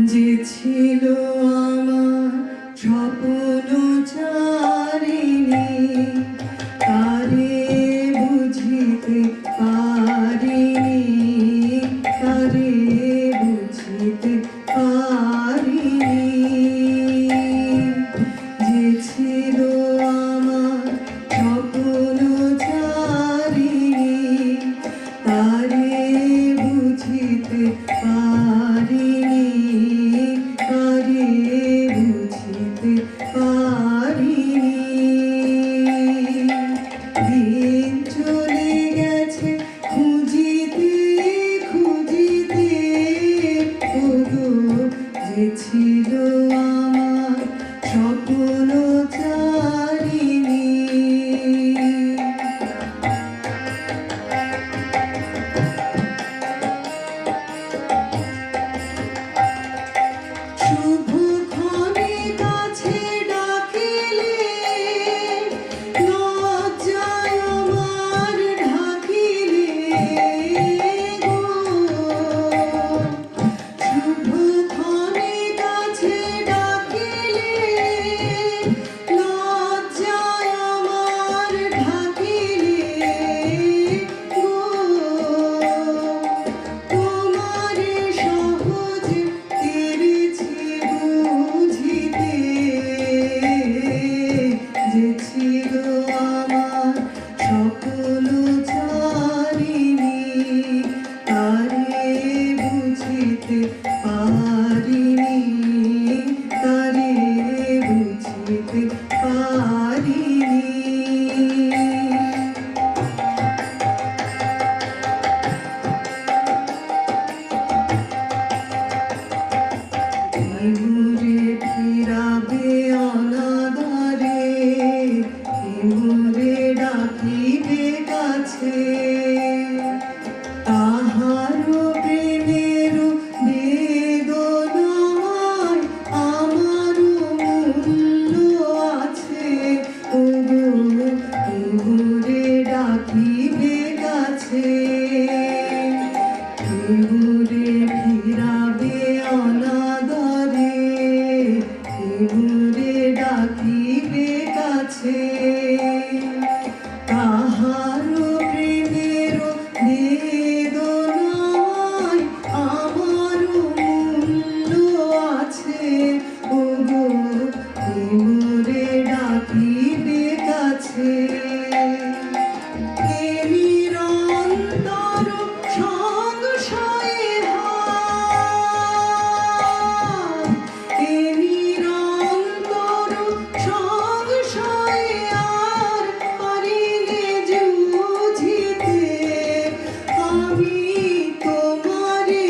যে ছিল আমার স্বপ্ন চারিণী, তারে বুঝিতে পারিনি, তারে বুঝিতে পারিনি। যে ছিল আমার স্বপ্ন চারিণী, তারে বুঝিতে পারিনি, তারে বুঝিতে পারিনি। দিন চলে গেছে খুঁজিতে খুঁজিতে, ওগো যে ছিল আমার স্বপ্ন চারিণী। শুভক্ষণে কাছে ডাকিলে, লজ্জায় আমার ঢাকিলে গো। শুভক্ষণে কাছে ডাকিলে, লজ্জায় আমার ঢাকিলে গো। তোমারে সহজে পেরেছি বুঝিতে, যে ছিল আমার স্বপ্ন চারিণী, তারে বুঝিতে পারিনি, তারে বুঝিতে পারিনি। মোরে ফিরাবে অনাদরে, মোরে ডাকিবে কাছে, তাহারও প্রেমের বেদনায় আমারও মূল্য আছে, ওগো মোরে ডাকিবে কাছে। মোরে ফিরাবে অনাদরে, মোরে ডাকিবে কাছে, তাহারও প্রেমের বেদনায় আমারও মূল্য আছে, ওগো মোরে ডাকিবে কাছে। নিরন্তর সংশয়ে হায়, নিরন্তর সংশয়ে আর পারিনে বুঝিতে, আমি তোমারে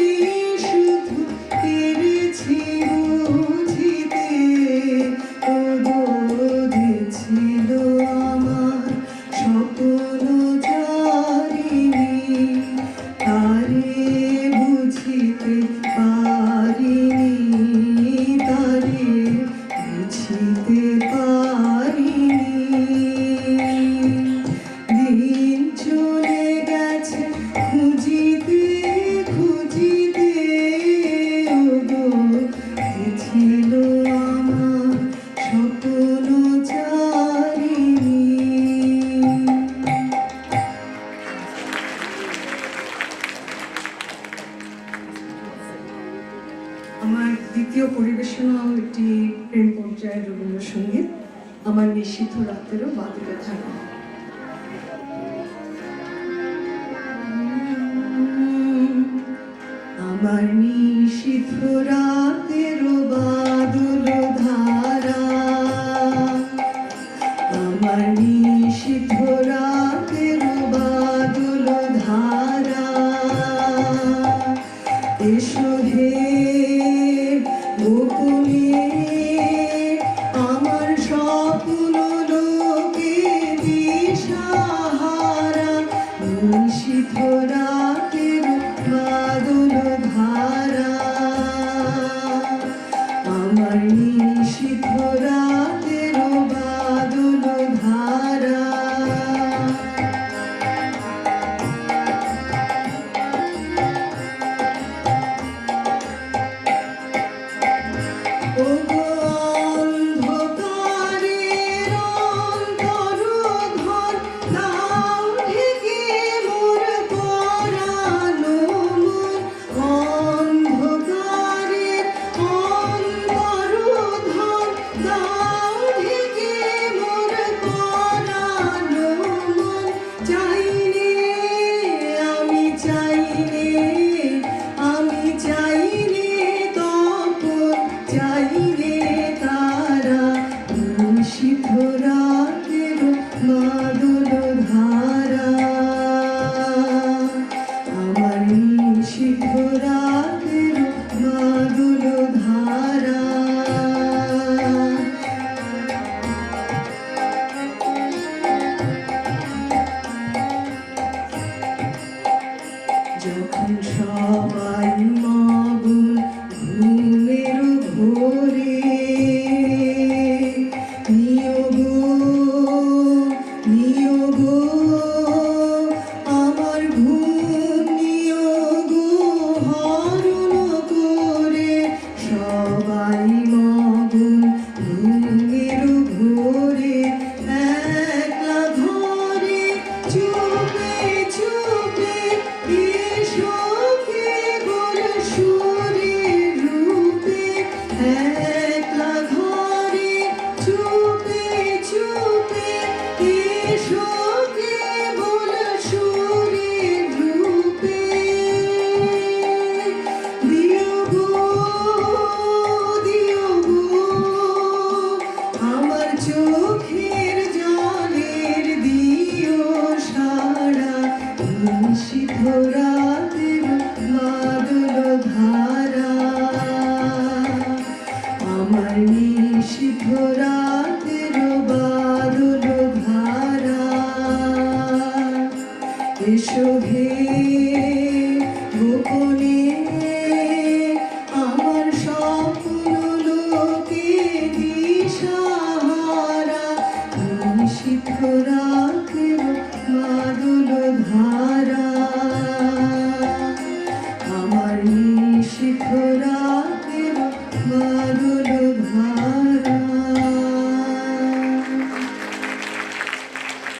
শুধু পেরেছি বুঝিতে, ওগো যে ছিল আমার স্বপ্ন চারিণী, তারে বুঝিতে পারিনি, তারে বুঝিতে পারিনি। দিন চলে গেছে খুঁজিতে খুঁজিতে, ওগো যে ছিল আমার স্বপ্ন চারিণী। আমার দ্বিতীয় পরিবেশনাও একটি প্রেম পর্যায়ের রবীন্দ্রসঙ্গীত, আমার নিষিদ্ধ রাতেরও বাদলে থাকা। আমার নিষিদ্ধ রাতেরও বাদল ধারা, আমার নিষিদ্ধ রাতেরও বাদল ধারা, এসো হে গোপনে আমার স্বপ্ন লোকে দিশাহারা, নিষিদ্ধ রাতের বাদল ধারা, আমার নিষিদ্ধ রাতের বাদল ধারা। রাতের বাদল ধারা যখন সবাই মগ্ন ঘুমের ঘোরে নিয়োগ নিয়োগ আমার ঘুম নিয়োগ হরণ করে সবাই মগ্ন ঘুমের ঘোরে একলা ঘরে চুপে চুপে এসো কেবল সুরের রূপে একলা ঘরে চুপে চুপে এসো কেবল সুরের রূপে দিও গো দিও গো আমার চোখের জলের দিও সারা নিশীথ রাতের বাদল ধারা আমার নিশীথ রাতের বাদল ধারা এসো হে